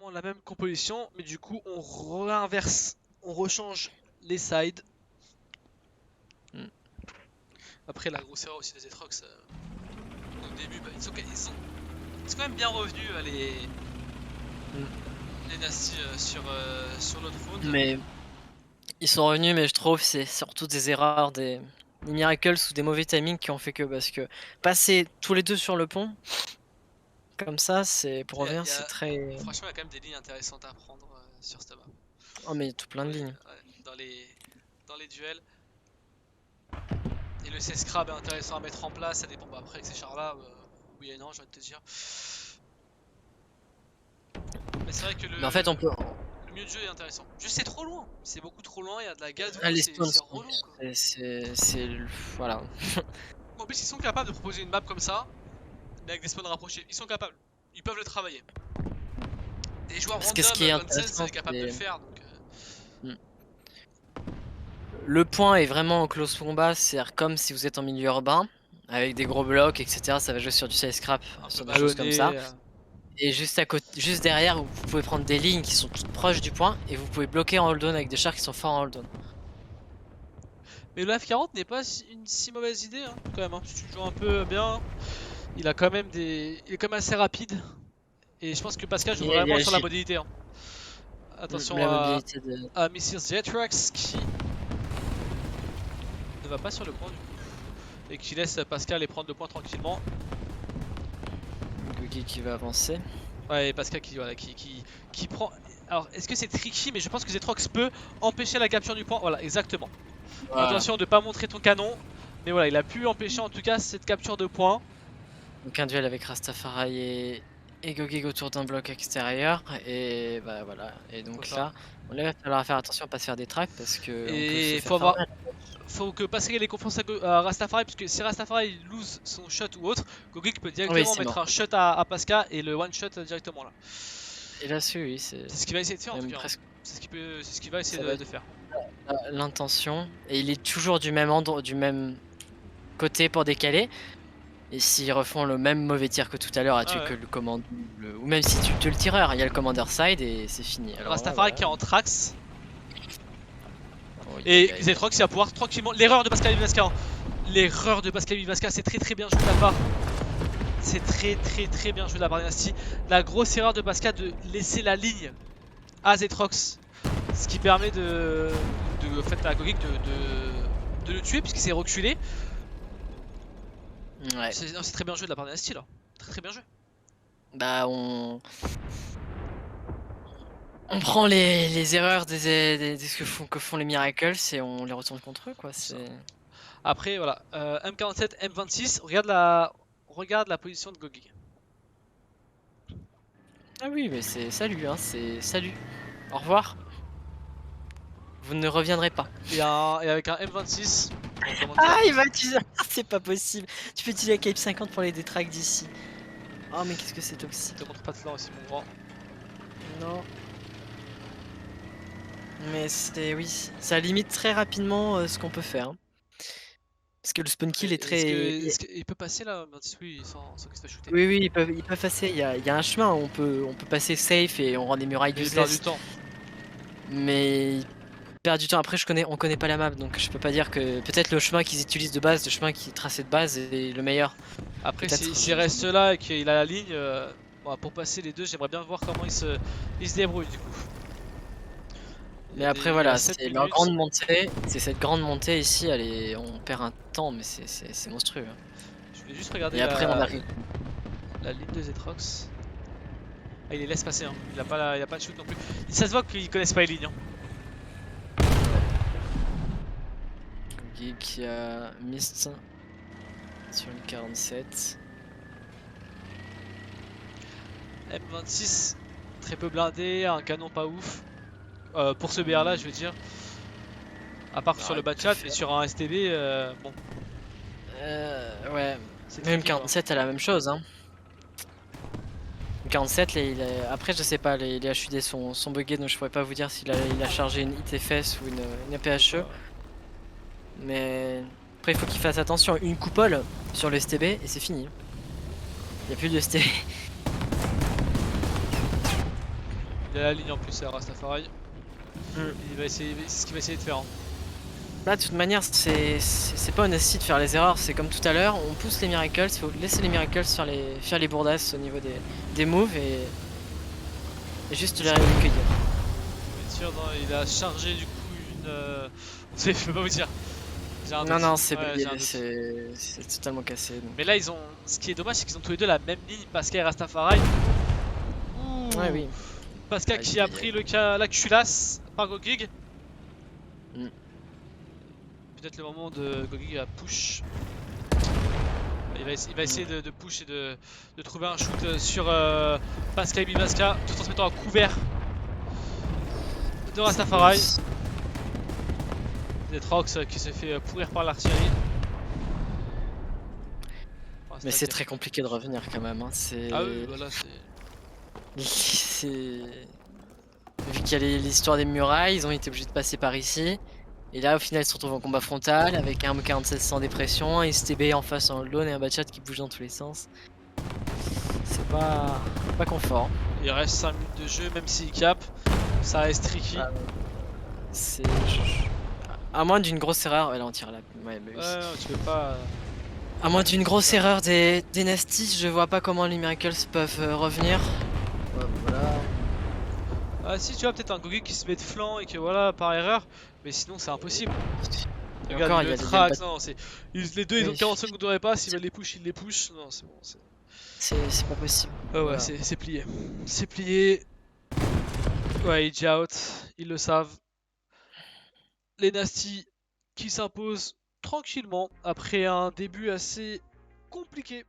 exactement la même composition, mais du coup on réinverse, on rechange les sides. Mm. Après la grosseur aussi des Etrox, au début, bah, ils sont quand même bien revenus les Nasty sur l'autre round. Mais ils sont revenus, mais je trouve que c'est surtout des erreurs, des miracles ou des mauvais timings qui ont fait que parce que passer tous les deux sur le pont, comme ça, c'est pour revenir, c'est très. Franchement, il y a quand même des lignes intéressantes à prendre sur cette map. Oh, mais il y a tout plein de lignes. Dans les duels. Et le C-Scrab est intéressant à mettre en place, ça dépend après avec ces chars là, oui et non, j'ai envie de te dire. Mais c'est vrai que Mais en fait, on peut. le milieu de jeu est intéressant. Juste c'est trop loin, c'est beaucoup trop loin, il y a de la gaz, Ah, les c'est stones, relou quoi. c'est. Voilà. En plus ils sont capables de proposer une map comme ça, mais avec des spawns rapprochés, ils sont capables, ils peuvent le travailler. Des joueurs Parce que ce random, qui est Nonsense, intéressant, est capable de le c'est. faire donc. Le point est vraiment en close combat, c'est comme si vous êtes en milieu urbain, avec des gros blocs, etc. Ça va jouer sur du side scrap, Un peu sur des choses comme ça. vallonné. Et juste à côté, juste derrière, vous pouvez prendre des lignes qui sont toutes proches du point et vous pouvez bloquer en hold on avec des chars qui sont forts en hold on. Mais le F40 n'est pas une si mauvaise idée hein, quand même. Hein. Si tu joues un peu bien, il a quand même il est quand même assez rapide. Et je pense que Pascal joue Et il est vraiment sur la agile. mobilité. Hein. Attention La mobilité de à Missile Jetrax qui ne va pas sur le point du coup. Et qui laisse Pascal les prendre le point tranquillement. Googie qui va avancer. Ouais, et Pascal qui prend. Alors, est-ce que c'est tricky? Mais je pense que Zetrox peut empêcher la capture du point. Voilà, exactement. Voilà. Attention de ne pas montrer ton canon. Mais voilà, il a pu empêcher en tout cas cette capture de point. Donc un duel avec Rastafari et Gogig autour d'un bloc extérieur. Et bah voilà. Et donc là, on va falloir faire attention à pas se faire des tracks parce que on peut se Et faire farmer. faut que Pascal ait les confiance à Rastafari, parce que si Rastafari lose son shot ou autre, Gogik peut directement mettre un shot à Pascal et le one shot directement là. Et là-dessus, oui, c'est ce qu'il va essayer de faire en tout cas. Presque... C'est ce qu'il va essayer de faire. L'intention, et il est toujours du même endroit, du même côté pour décaler. Et s'ils refont le même mauvais tir que tout à l'heure à tuer que le commandeur, ou même si tu tues le tireur, il y a le commander side et c'est fini. Alors Rastafari qui est en trax. Oh, et Zetrox il va pouvoir tranquillement. L'erreur de Pascal Vivasca. Hein. L'erreur de Pascal Vivasca, c'est très bien joué de la part. C'est très bien joué de la part d'Dynasty. La grosse erreur de Pascal de laisser la ligne à Zetrox. Ce qui permet en fait, à Gogik de le tuer puisqu'il s'est reculé. Ouais. C'est très bien joué de la part d'Dynasty là. Très bien joué. Bah on prend les erreurs des que font les Miracles et on les retourne contre eux quoi. Après voilà, M47, M26, regarde la position de Gogik. Ah oui mais c'est salut hein, c'est salut. Au revoir. Vous ne reviendrez pas. Et avec un M26. Ah il va utiliser. C'est pas possible. Tu peux utiliser la Cape 50 pour les détracts d'ici. Oh mais qu'est-ce que c'est toxique. Je te montre pas de là aussi mon grand. Non. Mais c'est oui, ça limite très rapidement ce qu'on peut faire. Hein. Parce que le spawn kill est très. Il peut passer là, oui, sans qu'il se fasse shooter. Oui, il peut passer. Il y a un chemin, on peut passer safe et on rend les murailles useless. Il perd du temps. Mais il perd du temps. Après, on connaît pas la map, donc je peux pas dire que peut-être le chemin qu'ils utilisent de base, le chemin qui est tracé de base est le meilleur. Après, s'il reste là et qu'il a la ligne, bon, pour passer les deux, j'aimerais bien voir comment il se débrouille du coup. Mais après voilà, c'est leur grande montée, c'est cette grande montée ici, on perd un temps mais c'est monstrueux. Hein. Je vais juste regarder et après, on arrive. La ligne de Zetrox. Ah, il les laisse passer, hein. Il a pas de shoot non plus. Ça se voit qu'ils connaissent pas les lignes. Hein. Qui a Mist sur une 47. M26, très peu blindé, un canon pas ouf. Pour ce BR là je veux dire. À part sur le bas chat, mais sur un STB, bon. Ouais, même 47 a la même chose. Hein. 47, après je sais pas, les HUD sont buggés donc je pourrais pas vous dire s'il a chargé une ITFS ou une APHE. Mais après il faut qu'il fasse attention, une coupole sur le STB et c'est fini. Il n'y a plus de STB. Il a la ligne en plus, Rastafari. Il va essayer, c'est ce qu'il va essayer de faire. Hein. Là, de toute manière, c'est pas honesty de faire les erreurs, c'est comme tout à l'heure, on pousse les miracles, il faut laisser les miracles faire les bourdasses au niveau des moves et juste les recueillir. Il a chargé du coup une. Je peux pas vous dire. Non, c'est totalement cassé. Donc. Mais là, ils ont. Ce qui est dommage, c'est qu'ils ont tous les deux la même ligne, Pascal et Rastafari. Ouh. Ouais, oui. Pascal qui a pris la culasse par Gogig. Peut-être le moment de Gogig à push. Il va essayer de push et de trouver un shoot sur Pascal et Bivaska tout en se mettant à couvert de Rastafari. Deathrox qui se fait pourrir par l'artillerie. Mais c'est très compliqué de revenir quand même. Hein. Ah oui, voilà, c'est. Vu qu'il y a l'histoire des murailles, ils ont été obligés de passer par ici. Et là, au final, ils se retrouvent en combat frontal avec un M47 sans dépression, un STB en face en lone et un Batchat qui bouge dans tous les sens. C'est pas confort. Il reste 5 minutes de jeu, même s'il cap, ça reste tricky. C'est. À moins d'une grosse erreur. Ouais, là, on tire là. Ouais, mais oui. Non, tu peux pas. À moins d'une grosse erreur des Nasty, je vois pas comment les Miracles peuvent revenir. Ouais, voilà. Ah, si, tu vois, peut-être un Gogig qui se met de flanc et que voilà, par erreur, mais sinon, c'est impossible. Et regarde, encore, il y a le trax, non, les deux, ils ont Oui. 40 secondes de repas, s'ils veulent les push, ils les push. Non, c'est bon. C'est pas possible. Ouais, Voilà. c'est plié. C'est plié. Ouais, il out, ils le savent. Les Nasty qui s'imposent tranquillement après un début assez compliqué.